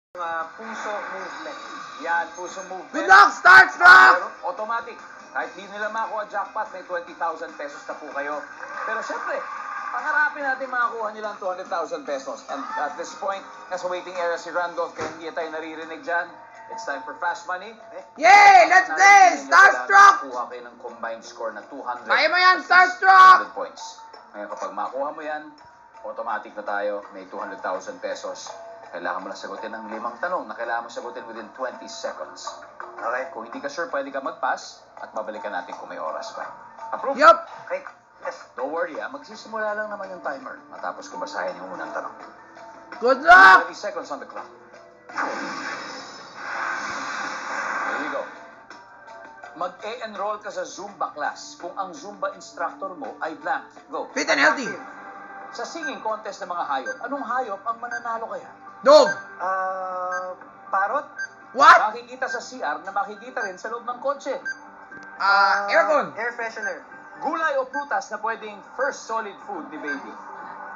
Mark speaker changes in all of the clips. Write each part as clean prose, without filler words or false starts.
Speaker 1: Puso movement. Yan, puso movement.
Speaker 2: Good luck, Starstruck!
Speaker 1: Automatic. Kahit di nila makuha jackpot, may 20,000 pesos na po kayo. Pero syempre, pangarapin natin makakuha nila ang 200,000 pesos. And at this point, nasa waiting area si Randolph, kaya hindi tayo naririnig dyan. It's time for fast money.
Speaker 2: Yay! Let's play! Starstruck!
Speaker 1: Kuha kayo ng combined score na 200.
Speaker 2: Kaya mo yan, Starstruck!
Speaker 1: 200 points. Ngayon kapag makuha mo yan, automatic na tayo, may 200,000 pesos. Kailangan mo lang sagutin ng 5 tanong na kailangan mo sagutin within 20 seconds. Okay? Kung hindi ka sure, pwede ka mag-pass at babalikan natin kung may oras pa. Approve?
Speaker 2: Yup!
Speaker 1: Okay. Yes. Don't worry, magsisimula lang naman yung timer matapos ko basahin yung unang tanong.
Speaker 2: Good luck!
Speaker 1: 20 seconds on the clock. There you go. Mag-e-enroll ka sa Zumba class kung ang Zumba instructor mo ay blank. Go.
Speaker 2: Fit and healthy.
Speaker 1: Sa singing contest ng mga hayop, anong hayop ang mananalo kaya?
Speaker 2: Dog!
Speaker 1: Parot?
Speaker 2: What?
Speaker 1: Makikita sa CR na makikita rin sa loob ng kotse.
Speaker 2: Aircon.
Speaker 3: Air freshener.
Speaker 1: Gulay o prutas na pwedeng first solid food ni baby.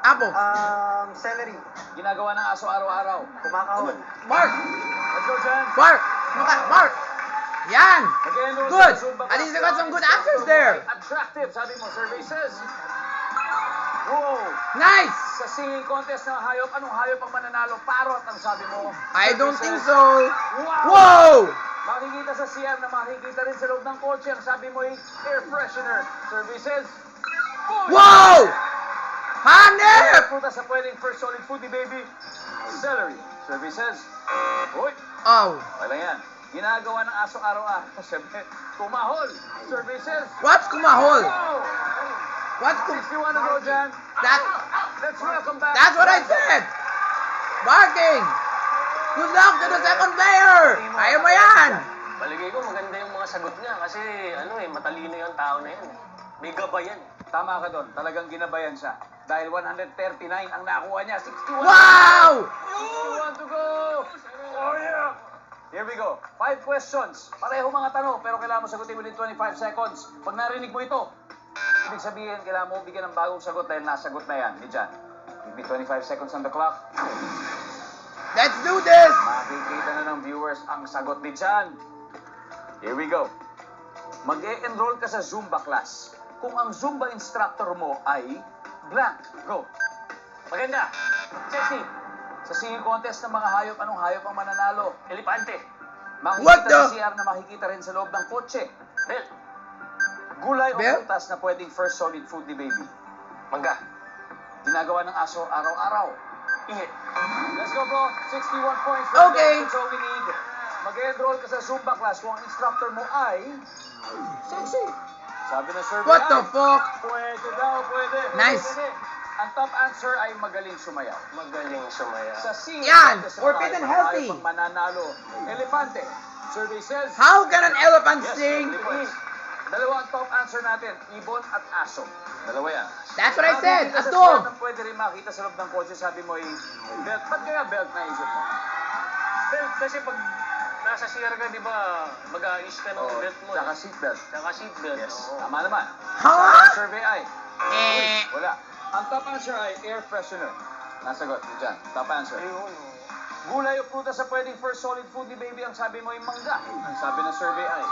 Speaker 2: Apple.
Speaker 3: Celery.
Speaker 1: Ginagawa ng aso araw-araw.
Speaker 3: Kumakahon.
Speaker 2: Mark!
Speaker 1: Let's go, Jan.
Speaker 2: Mark! Mark! Yan!
Speaker 1: Mag-enroll
Speaker 2: Good!
Speaker 1: sa Zumba
Speaker 2: At least I
Speaker 1: class.
Speaker 2: got some good answers there.
Speaker 1: Attractive, sabi mo, survey says. Whoa!
Speaker 2: Nice!
Speaker 1: Sa singing contest ng hayop, anong hayop ang mananalo? Parot ang sabi mo.
Speaker 2: I don't
Speaker 1: Survey
Speaker 2: think
Speaker 1: says,
Speaker 2: so.
Speaker 1: Wow!
Speaker 2: Whoa!
Speaker 1: Makikita sa CR na makikita rin sa loob ng kotse. Ang sabi mo ay air freshener. Survey says.
Speaker 2: Whoa! Hanep!
Speaker 1: Prutas na pwedeng first solid food ni baby. Celery. Survey says. Uy!
Speaker 2: Oh.
Speaker 1: Wala yan. Ginagawa ng aso araw-araw. Siyempre, kumahol. Survey says.
Speaker 2: What's kumahol?
Speaker 1: Wow!
Speaker 2: What's
Speaker 1: 61 to go, Jan. Let's welcome back.
Speaker 2: That's what I said! Barking! Good luck to the second player! Kaya mo yan!
Speaker 4: Paligay ko, maganda yung mga sagot niya kasi matalino yung tao na yan. May gabayan.
Speaker 1: Tama ka doon. Talagang ginabayan siya. Dahil 139 ang nakuha niya. 61.
Speaker 2: Wow!
Speaker 1: 61 to go. Oh, yeah. Here we go. 5 questions. Pareho mga tanong, pero kailangan mo sagutin within 25 seconds. Pag narinig mo ito, ibig sabihin, kailangan mo bigyan ng bagong sagot dahil nasagot na yan ni Jan. Give me 25 seconds on the clock.
Speaker 2: Let's do this!
Speaker 1: Makikita na ng viewers ang sagot ni Jan. Here we go. Mag-e-enroll ka sa Zumba class kung ang Zumba instructor mo ay blank. Go.
Speaker 4: Maganda. Sexy.
Speaker 1: Sa singing contest ng mga hayop, anong hayop ang mananalo?
Speaker 4: Elepante.
Speaker 2: What
Speaker 1: Makikita sa
Speaker 2: the?
Speaker 1: CR na makikita rin sa loob ng kotse.
Speaker 4: Bell.
Speaker 1: Gulay o
Speaker 2: Bell?
Speaker 1: prutas na pwedeng first solid food ni baby.
Speaker 4: Mangga.
Speaker 1: Ginagawa ng aso araw-araw.
Speaker 4: Ihi.
Speaker 1: Let's go, bro. 61 points.
Speaker 2: Okay.
Speaker 1: That's all we need. Mag-enroll ka sa Zumba class kung ang instructor mo ay sexy. Sabi na survey
Speaker 2: What the
Speaker 1: ay,
Speaker 2: fuck?
Speaker 1: Pwede daw, pwede.
Speaker 2: Nice.
Speaker 1: Pwede. Ang top answer ay magaling sumayaw.
Speaker 4: Magaling sumaya.
Speaker 1: Sa singing
Speaker 2: Yan.
Speaker 1: contest ng
Speaker 2: Or
Speaker 1: mga
Speaker 2: fit and
Speaker 1: hayop,
Speaker 2: healthy.
Speaker 1: hayop ang mananalo. Elepante. Survey says.
Speaker 2: How can an elephant
Speaker 1: Yes,
Speaker 2: sing?
Speaker 1: elephant. Dalawa ang top answer natin, ibon at aso. Dalawa yan.
Speaker 2: That's what I said,
Speaker 1: Makikita
Speaker 2: a
Speaker 1: sa
Speaker 2: dog.
Speaker 1: CR na pwede rin makita sa loob ng kotse, sabi mo ay belt. Ba't kaya belt na isip mo?
Speaker 4: Belt kasi pag nasa CR ka, di ba, mag-a-ayos ka ng belt mo.
Speaker 1: Tsaka seatbelt.
Speaker 4: Tsaka seatbelt.
Speaker 1: Yes,
Speaker 4: Oo.
Speaker 1: tama naman.
Speaker 2: Ha?
Speaker 1: Ang survey ay,
Speaker 2: Eh.
Speaker 1: wala. Ang top answer ay air freshener. Nasagot, dyan. Top answer.
Speaker 4: Ayun.
Speaker 1: Gulay o prutas sa pwedeng first solid food ni baby, ang sabi mo ay mangga. Ang sabi ng survey ay,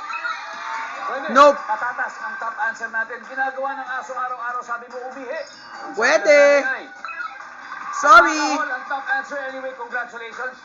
Speaker 1: pwede.
Speaker 2: Nope.
Speaker 1: Patatas, ang top answer natin. Ginagawa ng aso araw-araw, sabi mo umihi. Ang sabi ng
Speaker 2: Pwede.
Speaker 1: survey ay,
Speaker 2: Sorry!
Speaker 1: Ang top answer anyway, congratulations.